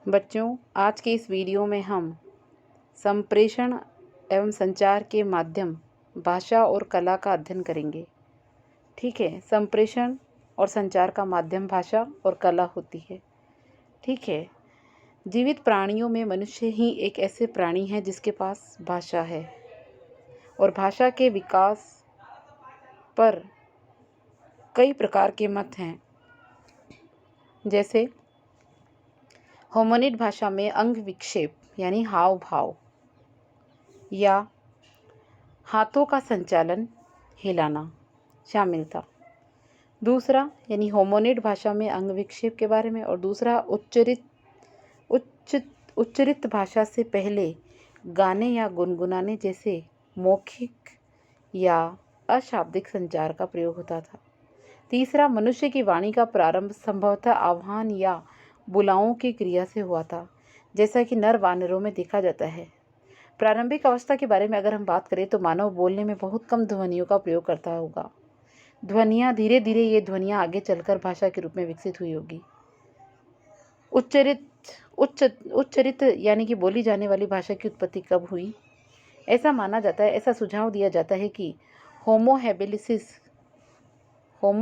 बच्चों, आज के इस वीडियो में हम संप्रेषण एवं संचार के माध्यम भाषा और कला का अध्ययन करेंगे। ठीक है, संप्रेषण और संचार का माध्यम भाषा और कला होती है। ठीक है, जीवित प्राणियों में मनुष्य ही एक ऐसे प्राणी है जिसके पास भाषा है और भाषा के विकास पर कई प्रकार के मत हैं। जैसे होमोनिड भाषा में अंग विक्षेप यानी हाव भाव या हाथों का संचालन हिलाना शामिल था। दूसरा यानी होमोनिड भाषा में अंग विक्षेप के बारे में, और दूसरा उच्चरित भाषा से पहले गाने या गुनगुनाने जैसे मौखिक या अशाब्दिक संचार का प्रयोग होता था। तीसरा, मनुष्य की वाणी का प्रारंभ संभवतः आह्वान या बुलाओं की क्रिया से हुआ था, जैसा कि नर वानरों में देखा जाता है। प्रारंभिक अवस्था के बारे में अगर हम बात करें तो मानव बोलने में बहुत कम ध्वनियों का प्रयोग करता होगा। ध्वनियाँ धीरे धीरे ये ध्वनियाँ आगे चलकर भाषा के रूप में विकसित हुई होगी। उच्चरित यानी कि बोली जाने वाली भाषा की उत्पत्ति कब हुई? ऐसा माना जाता है, ऐसा सुझाव दिया जाता है कि होमो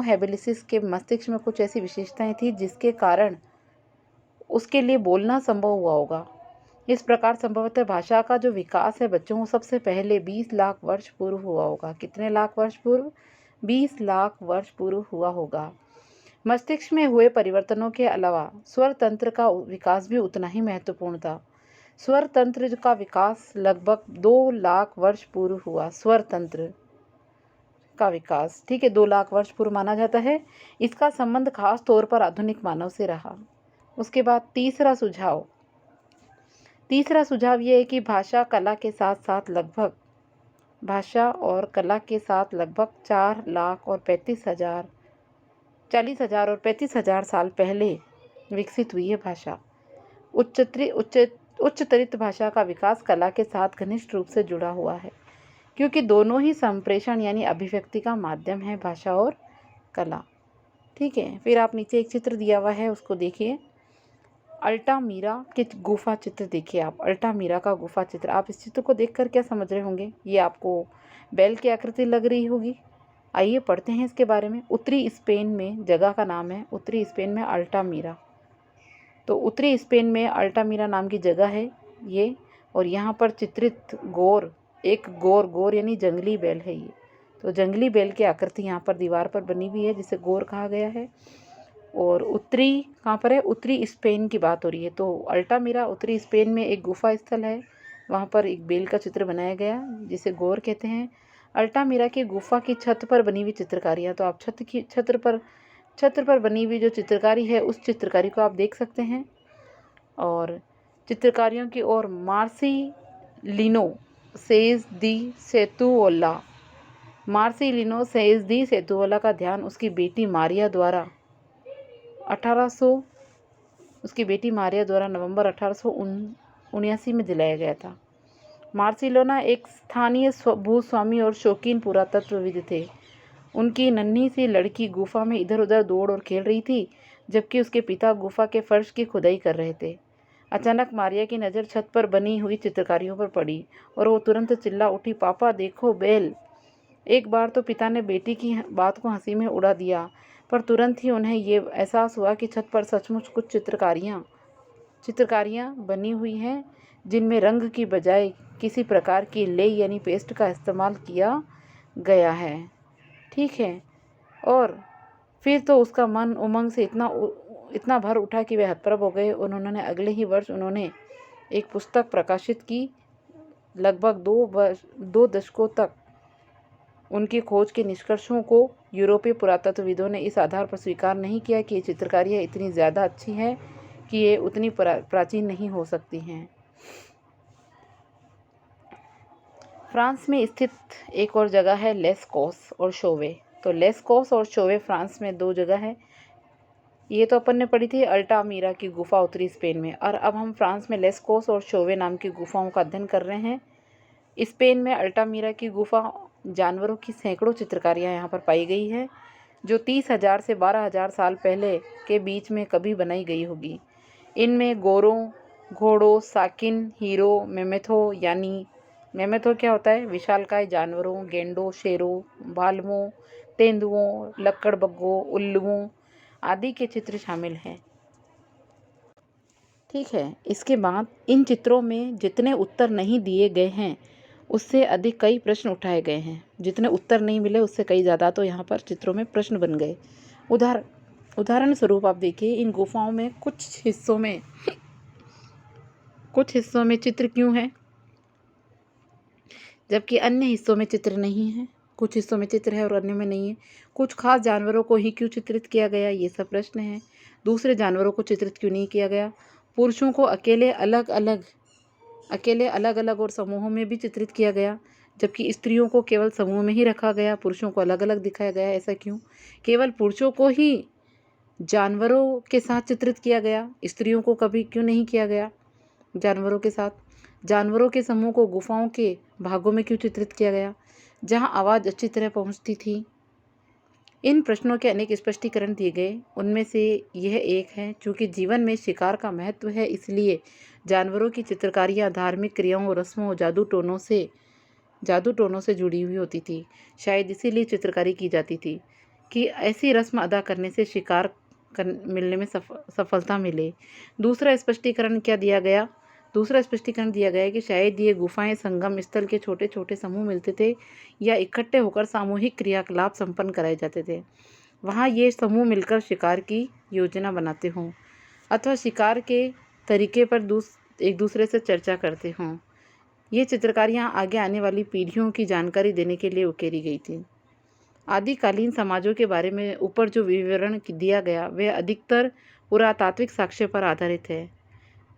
हैबिलिसिस के मस्तिष्क में कुछ ऐसी विशेषताएं थी जिसके कारण उसके लिए बोलना संभव हुआ होगा। इस प्रकार संभवतः भाषा का जो विकास है बच्चों, सबसे पहले 20 लाख वर्ष पूर्व हुआ होगा। कितने लाख वर्ष पूर्व? 20 लाख वर्ष पूर्व हुआ होगा। मस्तिष्क में हुए परिवर्तनों के अलावा स्वर तंत्र का विकास भी उतना ही महत्वपूर्ण था। स्वर तंत्र का विकास लगभग 2 लाख वर्ष पूर्व हुआ। स्वर तंत्र का विकास, ठीक है, 2 लाख वर्ष पूर्व माना जाता है। इसका संबंध खास तौर पर आधुनिक मानव से रहा। उसके बाद तीसरा सुझाव ये है कि भाषा और कला के साथ लगभग 40,000 और 35,000 साल पहले विकसित हुई है भाषा। उच्चतरित भाषा का विकास कला के साथ घनिष्ठ रूप से जुड़ा हुआ है, क्योंकि दोनों ही संप्रेषण यानी अभिव्यक्ति का माध्यम है, भाषा और कला। ठीक है, फिर आप नीचे एक चित्र दिया हुआ है, उसको देखिए। अल्टामीरा के गुफा चित्र देखिए आप। अल्टामीरा का गुफा चित्र, आप इस चित्र को देखकर क्या समझ रहे होंगे? ये आपको बैल की आकृति लग रही होगी। आइए पढ़ते हैं इसके बारे में। उत्तरी स्पेन में जगह का नाम है, उत्तरी स्पेन में अल्टामीरा। तो उत्तरी स्पेन में अल्टामीरा नाम की जगह है ये, और यहाँ पर चित्रित गोर यानी जंगली बैल है ये। तो जंगली बैल की आकृति यहाँ पर दीवार पर बनी हुई है, जिसे गोर कहा गया है। और उत्तरी कहाँ पर है? उत्तरी स्पेन की बात हो रही है। तो अल्टामीरा उत्तरी स्पेन में एक गुफा स्थल है, वहाँ पर एक बेल का चित्र बनाया गया जिसे गोर कहते हैं। अल्टामीरा की गुफा की छत पर बनी हुई चित्रकारियाँ, तो आप छत पर बनी हुई जो चित्रकारी है उस चित्रकारी को आप देख सकते हैं। और चित्रकारियों की ओर मार्सिलिनो सेज दी सेतुओला का ध्यान उसकी बेटी मारिया द्वारा नवंबर 1879 में दिलाया गया था। मार्सिलोना एक स्थानीय भूस्वामी और शौकीन पुरातत्वविद थे। उनकी नन्ही सी लड़की गुफा में इधर उधर दौड़ और खेल रही थी, जबकि उसके पिता गुफा के फर्श की खुदाई कर रहे थे। अचानक मारिया की नज़र छत पर बनी हुई चित्रकारियों पर पड़ी और वो तुरंत चिल्ला उठी, पापा देखो बैल। एक बार तो पिता ने बेटी की बात को हंसी में उड़ा दिया, पर तुरंत ही उन्हें ये एहसास हुआ कि छत पर सचमुच कुछ चित्रकारियाँ बनी हुई हैं, जिनमें रंग की बजाय किसी प्रकार की लेई यानी पेस्ट का इस्तेमाल किया गया है। ठीक है, और फिर तो उसका मन उमंग से इतना भर उठा कि वे हतप्रभ हो गए। उन्होंने अगले ही वर्ष एक पुस्तक प्रकाशित की। लगभग 2 दशकों तक उनकी खोज के निष्कर्षों को यूरोपीय पुरातत्वविदों ने इस आधार पर स्वीकार नहीं किया कि ये चित्रकारियाँ इतनी ज़्यादा अच्छी हैं कि ये उतनी प्राचीन नहीं हो सकती हैं। फ्रांस में स्थित एक और जगह है लेस्कोस और शोवे। तो लेस्कोस और शोवे फ्रांस में 2 जगह है। ये तो अपन ने पढ़ी थी अल्टामीरा की गुफा उत्तरी स्पेन में, और अब हम फ्रांस में लेस्कोस और शोवे नाम की गुफाओं का अध्ययन कर रहे हैं। स्पेन में अल्टामीरा की गुफा जानवरों की सैकड़ों चित्रकारियाँ यहाँ पर पाई गई है, जो 30,000 से 12,000 साल पहले के बीच में कभी बनाई गई होगी। इनमें गोरों, घोड़ों, साकिन, हीरो, मेमेथो यानी मेमेथो क्या होता है? विशालकाय जानवरों, गेंडों, शेरों, भालुओं, तेंदुओं, लकड़बग्घों, उल्लुओं आदि के चित्र शामिल हैं। ठीक है, इसके बाद इन चित्रों में जितने उत्तर नहीं दिए गए हैं उससे अधिक कई प्रश्न उठाए गए हैं। जितने उत्तर नहीं मिले उससे कई ज़्यादा तो यहाँ पर चित्रों में प्रश्न बन गए। उदाहरण स्वरूप आप देखिए, इन गुफाओं में कुछ हिस्सों में चित्र क्यों है जबकि अन्य हिस्सों में चित्र नहीं है? कुछ हिस्सों में चित्र है और अन्य में नहीं है। कुछ खास जानवरों को ही क्यों चित्रित किया गया? ये सब प्रश्न हैं। दूसरे जानवरों को चित्रित क्यों नहीं किया गया? पुरुषों को अकेले अलग अलग और समूहों में भी चित्रित किया गया, जबकि स्त्रियों को केवल समूह में ही रखा गया, पुरुषों को अलग अलग दिखाया गया। ऐसा क्यों? केवल पुरुषों को ही जानवरों के साथ चित्रित किया गया, स्त्रियों को कभी क्यों नहीं किया गया जानवरों के साथ? जानवरों के समूह को गुफाओं के भागों में क्यों चित्रित किया गया जहां आवाज़ अच्छी तरह पहुंचती थी? इन प्रश्नों के अनेक स्पष्टीकरण दिए गए। उनमें से यह एक है, चूँकि जीवन में शिकार का महत्व है इसलिए जानवरों की चित्रकारियाँ धार्मिक क्रियाओं, रस्मों, जादू टोनों से जुड़ी हुई होती थी। शायद इसीलिए चित्रकारी की जाती थी कि ऐसी रस्म अदा करने से शिकार मिलने में सफलता मिले। दूसरा स्पष्टीकरण दिया गया कि शायद ये गुफाएं संगम स्थल के छोटे छोटे समूह मिलते थे या इकट्ठे होकर सामूहिक क्रियाकलाप संपन्न कराए जाते थे। वहाँ ये समूह मिलकर शिकार की योजना बनाते हों अथवा शिकार के तरीके पर एक दूसरे से चर्चा करते हों। ये चित्रकारियाँ आगे आने वाली पीढ़ियों की जानकारी देने के लिए उकेरी गई थी। आदिकालीन समाजों के बारे में ऊपर जो विवरण दिया गया वह अधिकतर पुरातात्विक साक्ष्य पर आधारित है।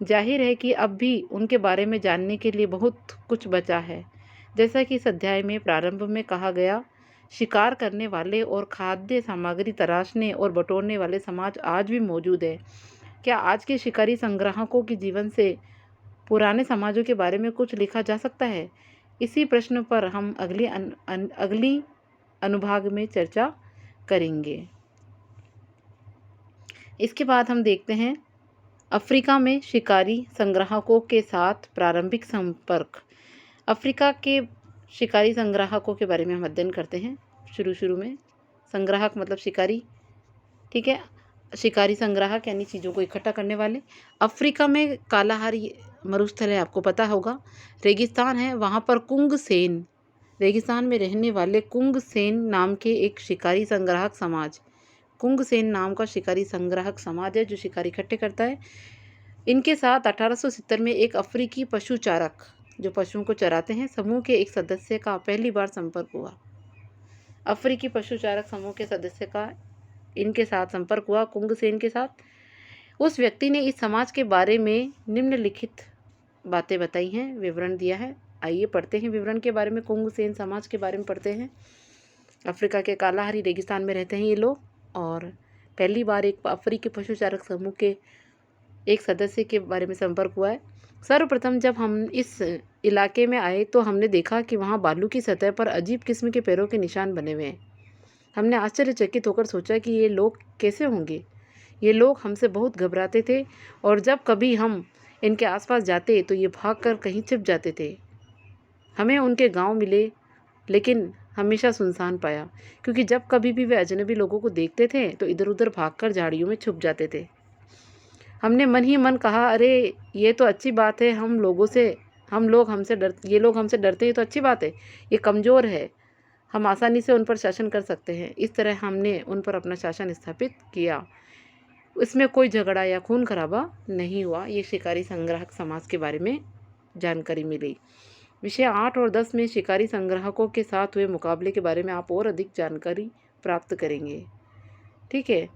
जाहिर है कि अब भी उनके बारे में जानने के लिए बहुत कुछ बचा है। जैसा कि इस अध्याय में प्रारंभ में कहा गया, शिकार करने वाले और खाद्य सामग्री तराशने और बटोरने वाले समाज आज भी मौजूद है। क्या आज के शिकारी संग्राहकों के जीवन से पुराने समाजों के बारे में कुछ लिखा जा सकता है? इसी प्रश्न पर हम अगली अनुभाग में चर्चा करेंगे। इसके बाद हम देखते हैं अफ्रीका में शिकारी संग्राहकों के साथ प्रारंभिक संपर्क। अफ्रीका के शिकारी संग्राहकों के बारे में हम अध्ययन करते हैं। शुरू में संग्राहक मतलब शिकारी, ठीक है। शिकारी संग्राहक यानी चीज़ों को इकट्ठा करने वाले। अफ्रीका में कालाहारी मरुस्थल है, आपको पता होगा, रेगिस्तान है। वहाँ पर कुंगसेन, रेगिस्तान में रहने वाले कुंगसेन नाम के एक शिकारी संग्राहक समाज, कुंगसेन नाम का शिकारी संग्राहक समाज है जो शिकारी इकट्ठे करता है। इनके साथ 1870 में एक अफ्रीकी पशुचारक जो पशुओं को चराते हैं समूह के एक सदस्य का पहली बार संपर्क हुआ। अफ्रीकी पशुचारक समूह के सदस्य का इनके साथ संपर्क हुआ, कुंगसेन के साथ। उस व्यक्ति ने इस समाज के बारे में निम्नलिखित बातें बताई हैं, विवरण दिया है। आइए पढ़ते हैं विवरण के बारे में। कुंगसेन समाज के बारे में पढ़ते हैं। अफ्रीका के कालाहारी रेगिस्तान में रहते हैं ये लोग, और पहली बार एक अफ्रीकी पशुचारक समूह के एक सदस्य के बारे में संपर्क हुआ है। सर्वप्रथम जब हम इस इलाके में आए तो हमने देखा कि वहाँ बालू की सतह पर अजीब किस्म के पैरों के निशान बने हुए हैं। हमने आश्चर्यचकित होकर सोचा कि ये लोग कैसे होंगे। ये लोग हमसे बहुत घबराते थे और जब कभी हम इनके आसपास जाते तो ये भागकर कहीं छिप जाते थे। हमें उनके गांव मिले लेकिन हमेशा सुनसान पाया, क्योंकि जब कभी भी वे अजनबी लोगों को देखते थे तो इधर उधर भागकर झाड़ियों में छुप जाते थे। हमने मन ही मन कहा, अरे ये तो अच्छी बात है, ये लोग हमसे डरते हैं तो अच्छी बात है, ये कमज़ोर है, हम आसानी से उन पर शासन कर सकते हैं। इस तरह हमने उन पर अपना शासन स्थापित किया। इसमें कोई झगड़ा या खून खराबा नहीं हुआ। ये शिकारी संग्राहक समाज के बारे में जानकारी मिली। विषय 8 और 10 में शिकारी संग्राहकों के साथ हुए मुकाबले के बारे में आप और अधिक जानकारी प्राप्त करेंगे, ठीक है।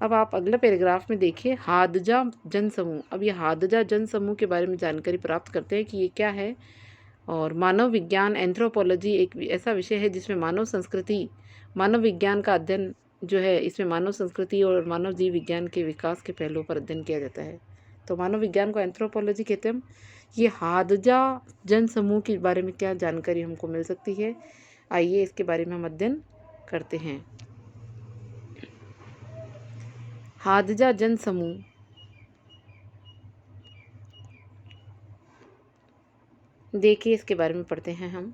अब आप अगला पैराग्राफ में देखिए, हादजा जनसमूह। अब ये हादजा जनसमूह के बारे में जानकारी प्राप्त करते हैं कि ये क्या है। और मानव विज्ञान एंथ्रोपोलॉजी एक ऐसा विषय है जिसमें मानव विज्ञान का अध्ययन जो है, इसमें मानव संस्कृति और मानव जीव विज्ञान के विकास के पहलुओं पर अध्ययन किया जाता है। तो मानव विज्ञान को एंथ्रोपोलॉजी कहते हैं। ये हादजा जनसमूह के बारे में क्या जानकारी हमको मिल सकती है, आइए इसके बारे में हम अध्ययन करते हैं। हादजा जनसमूह देखिए इसके बारे में पढ़ते हैं हम।